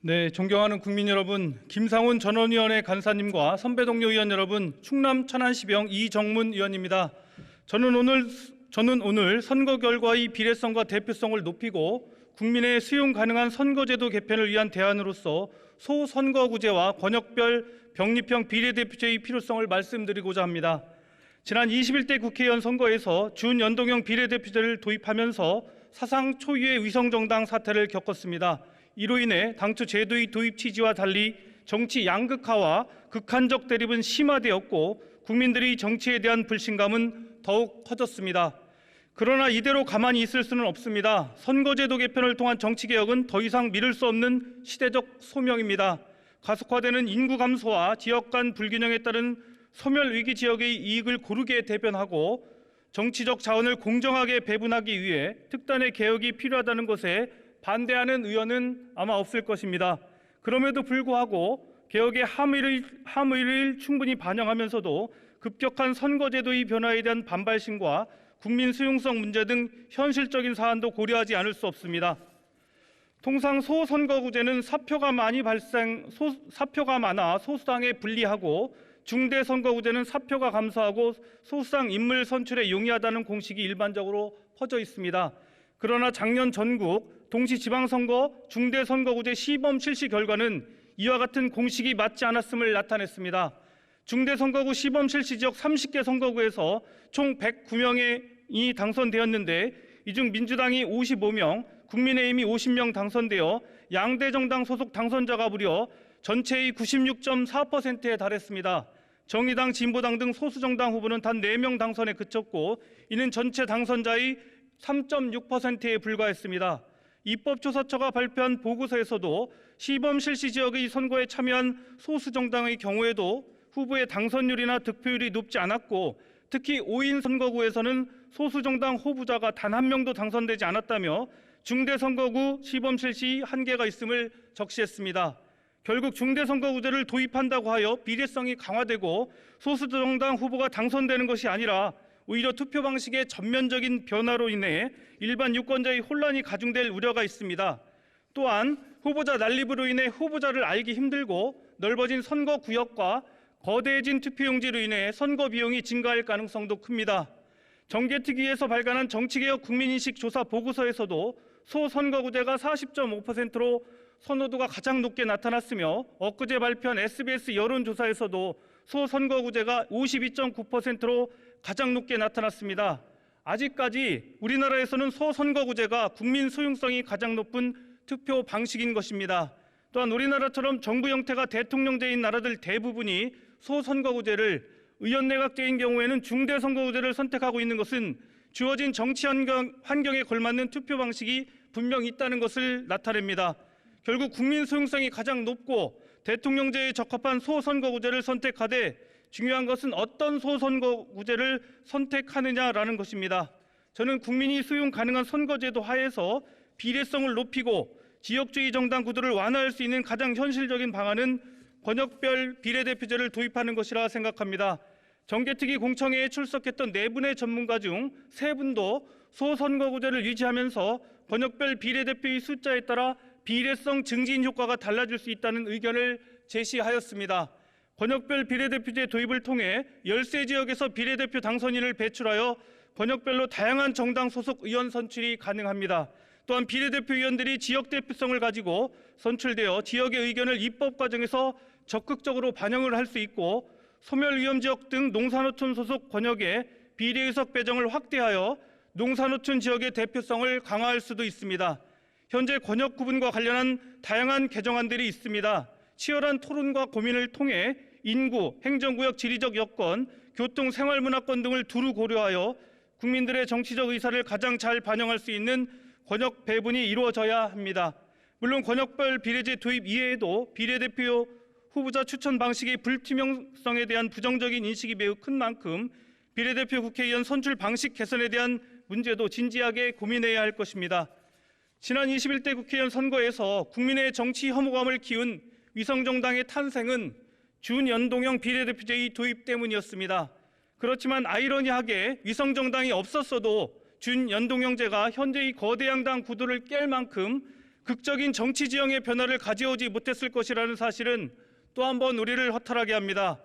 네, 존경하는 국민 여러분, 김상훈 전원위원회 간사님과 선배 동료 의원 여러분, 충남 천안시병 이정문 의원입니다. 저는 오늘 선거 결과의 비례성과 대표성을 높이고 국민의 수용 가능한 선거제도 개편을 위한 대안으로서 소선거구제와 권역별 병립형 비례대표제의 필요성을 말씀드리고자 합니다. 지난 21대 국회의원 선거에서 준연동형 비례대표제를 도입하면서 사상 초유의 위성정당 사태를 겪었습니다. 이로 인해 당초 제도의 도입 취지와 달리 정치 양극화와 극한적 대립은 심화되었고 국민들의 정치에 대한 불신감은 더욱 커졌습니다. 그러나 이대로 가만히 있을 수는 없습니다. 선거제도 개편을 통한 정치개혁은 더 이상 미룰 수 없는 시대적 소명입니다. 가속화되는 인구 감소와 지역 간 불균형에 따른 소멸위기 지역의 이익을 고르게 대변하고 정치적 자원을 공정하게 배분하기 위해 특단의 개혁이 필요하다는 것에 반대하는 의원은 아마 없을 것입니다. 그럼에도 불구하고 개혁의 함의를 충분히 반영하면서도 급격한 선거제도의 변화에 대한 반발심과 국민 수용성 문제 등 현실적인 사안도 고려하지 않을 수 없습니다. 통상 소선거구제는 사표가 많아 소수당에 불리하고 중대선거구제는 사표가 감소하고 소수당 인물 선출에 용이하다는 공식이 일반적으로 퍼져 있습니다. 그러나 작년 전국 동시지방선거 중대선거구제 시범 실시 결과는 이와 같은 공식이 맞지 않았음을 나타냈습니다. 중대선거구 시범 실시 지역 30개 선거구에서 총 109명이 당선되었는데 이 중 민주당이 55명, 국민의힘이 50명 당선되어 양대 정당 소속 당선자가 무려 전체의 96.4%에 달했습니다. 정의당, 진보당 등 소수정당 후보는 단 4명 당선에 그쳤고 이는 전체 당선자의 3.6%에 불과했습니다. 입법조사처가 발표한 보고서에서도 시범 실시 지역의 선거에 참여한 소수정당의 경우에도 후보의 당선율이나 득표율이 높지 않았고 특히 5인 선거구에서는 소수정당 후보자가 단 한 명도 당선되지 않았다며 중대선거구 시범 실시 한계가 있음을 적시했습니다. 결국 중대선거구제를 도입한다고 하여 비례성이 강화되고 소수정당 후보가 당선되는 것이 아니라 오히려 투표 방식의 전면적인 변화로 인해 일반 유권자의 혼란이 가중될 우려가 있습니다. 또한 후보자 난립으로 인해 후보자를 알기 힘들고 넓어진 선거구역과 거대해진 투표용지로 인해 선거 비용이 증가할 가능성도 큽니다. 정개특위에서 발간한 정치개혁 국민인식 조사 보고서에서도 소선거구제가 40.5%로 선호도가 가장 높게 나타났으며 엊그제 발표한 SBS 여론조사에서도 소선거구제가 52.9%로 가장 높게 나타났습니다. 아직까지 우리나라에서는 소선거구제가 국민 수용성이 가장 높은 투표 방식인 것입니다. 또한 우리나라처럼 정부 형태가 대통령제인 나라들 대부분이 소선거구제를, 의원내각제인 경우에는 중대선거구제를 선택하고 있는 것은 주어진 정치 환경에 걸맞는 투표 방식이 분명 있다는 것을 나타냅니다. 결국 국민 수용성이 가장 높고 대통령제에 적합한 소선거구제를 선택하되 중요한 것은 어떤 소선거구제를 선택하느냐라는 것입니다. 저는 국민이 수용 가능한 선거제도 하에서 비례성을 높이고 지역주의 정당 구도를 완화할 수 있는 가장 현실적인 방안은 권역별 비례대표제를 도입하는 것이라 생각합니다. 정개특위 공청회에 출석했던 4분의 전문가 중 3분도 소선거구제를 유지하면서 권역별 비례대표의 숫자에 따라 비례성 증진 효과가 달라질 수 있다는 의견을 제시하였습니다. 권역별 비례대표제 도입을 통해 13지역에서 비례대표 당선인을 배출하여 권역별로 다양한 정당 소속 의원 선출이 가능합니다. 또한 비례대표 의원들이 지역 대표성을 가지고 선출되어 지역의 의견을 입법 과정에서 적극적으로 반영을 할 수 있고 소멸위험지역 등 농산어촌 소속 권역의 비례의석 배정을 확대하여 농산어촌 지역의 대표성을 강화할 수도 있습니다. 현재 권역 구분과 관련한 다양한 개정안들이 있습니다. 치열한 토론과 고민을 통해 인구, 행정구역 지리적 여건, 교통, 생활문화권 등을 두루 고려하여 국민들의 정치적 의사를 가장 잘 반영할 수 있는 권역 배분이 이루어져야 합니다. 물론 권역별 비례제 도입 이외에도 비례대표 후보자 추천 방식의 불투명성에 대한 부정적인 인식이 매우 큰 만큼 비례대표 국회의원 선출 방식 개선에 대한 문제도 진지하게 고민해야 할 것입니다. 지난 21대 국회의원 선거에서 국민의 정치 혐오감을 키운 위성정당의 탄생은 준연동형 비례대표제의 도입 때문이었습니다. 그렇지만 아이러니하게 위성정당이 없었어도 준연동형제가 현재의 거대 양당 구도를 깰 만큼 극적인 정치 지형의 변화를 가져오지 못했을 것이라는 사실은 또 한 번 우리를 허탈하게 합니다.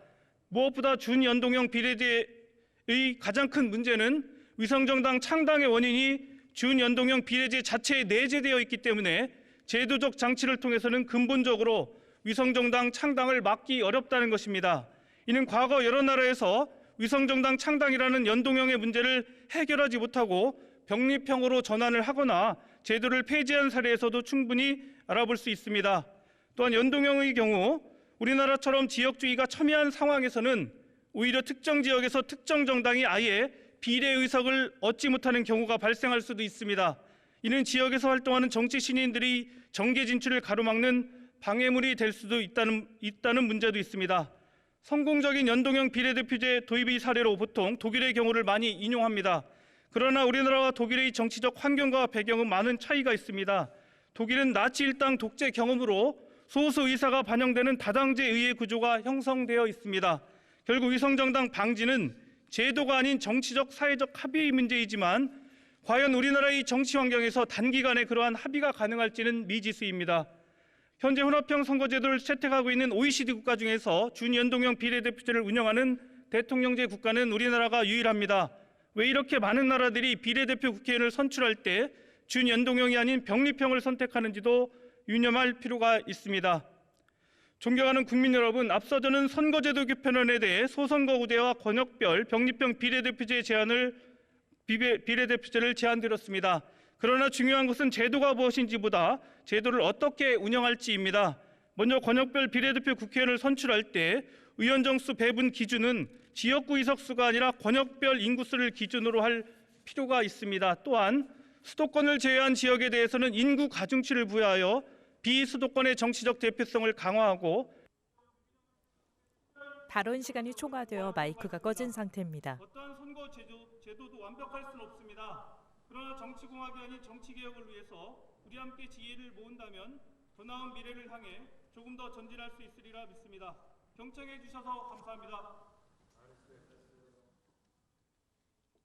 무엇보다 준연동형 비례대의 가장 큰 문제는 위성정당 창당의 원인이 준연동형 비례제 자체에 내재되어 있기 때문에 제도적 장치를 통해서는 근본적으로 위성정당 창당을 막기 어렵다는 것입니다. 이는 과거 여러 나라에서 위성정당 창당이라는 연동형의 문제를 해결하지 못하고 병립형으로 전환을 하거나 제도를 폐지한 사례에서도 충분히 알아볼 수 있습니다. 또한 연동형의 경우 우리나라처럼 지역주의가 첨예한 상황에서는 오히려 특정 지역에서 특정 정당이 아예 비례의석을 얻지 못하는 경우가 발생할 수도 있습니다. 이는 지역에서 활동하는 정치 신인들이 정계 진출을 가로막는 방해물이 될 수도 있다는 문제도 있습니다. 성공적인 연동형 비례대표제 도입의 사례로 보통 독일의 경우를 많이 인용합니다. 그러나 우리나라와 독일의 정치적 환경과 배경은 많은 차이가 있습니다. 독일은 나치 일당 독재 경험으로 소수 의사가 반영되는 다당제 의회 구조가 형성되어 있습니다. 결국 위성정당 방지는 제도가 아닌 정치적 사회적 합의의 문제이지만 과연 우리나라의 정치 환경에서 단기간에 그러한 합의가 가능할지는 미지수입니다. 현재 혼합형 선거제도를 채택하고 있는 OECD 국가 중에서 준연동형 비례대표제를 운영하는 대통령제 국가는 우리나라가 유일합니다. 왜 이렇게 많은 나라들이 비례대표 국회의원을 선출할 때 준연동형이 아닌 병립형을 선택하는지도 유념할 필요가 있습니다. 존경하는 국민 여러분, 앞서 저는 선거제도 개편안에 대해 소선거구제와 권역별 병립형 비례대표제를 제안드렸습니다. 그러나 중요한 것은 제도가 무엇인지보다 제도를 어떻게 운영할지입니다. 먼저 권역별 비례대표 국회의원을 선출할 때 의원 정수 배분 기준은 지역구 의석수가 아니라 권역별 인구수를 기준으로 할 필요가 있습니다. 또한 수도권을 제외한 지역에 대해서는 인구 가중치를 부여하여 비수도권의 정치적 대표성을 강화하고 발언 시간이 초과되어 마이크가 꺼진 상태입니다. 어떠한 선거 제도도 완벽할 수는 없습니다. 그러나 정치공학이 아닌 정치개혁을 위해서 우리 함께 지혜를 모은다면 더 나은 미래를 향해 조금 더 전진할 수 있으리라 믿습니다. 경청해 주셔서 감사합니다.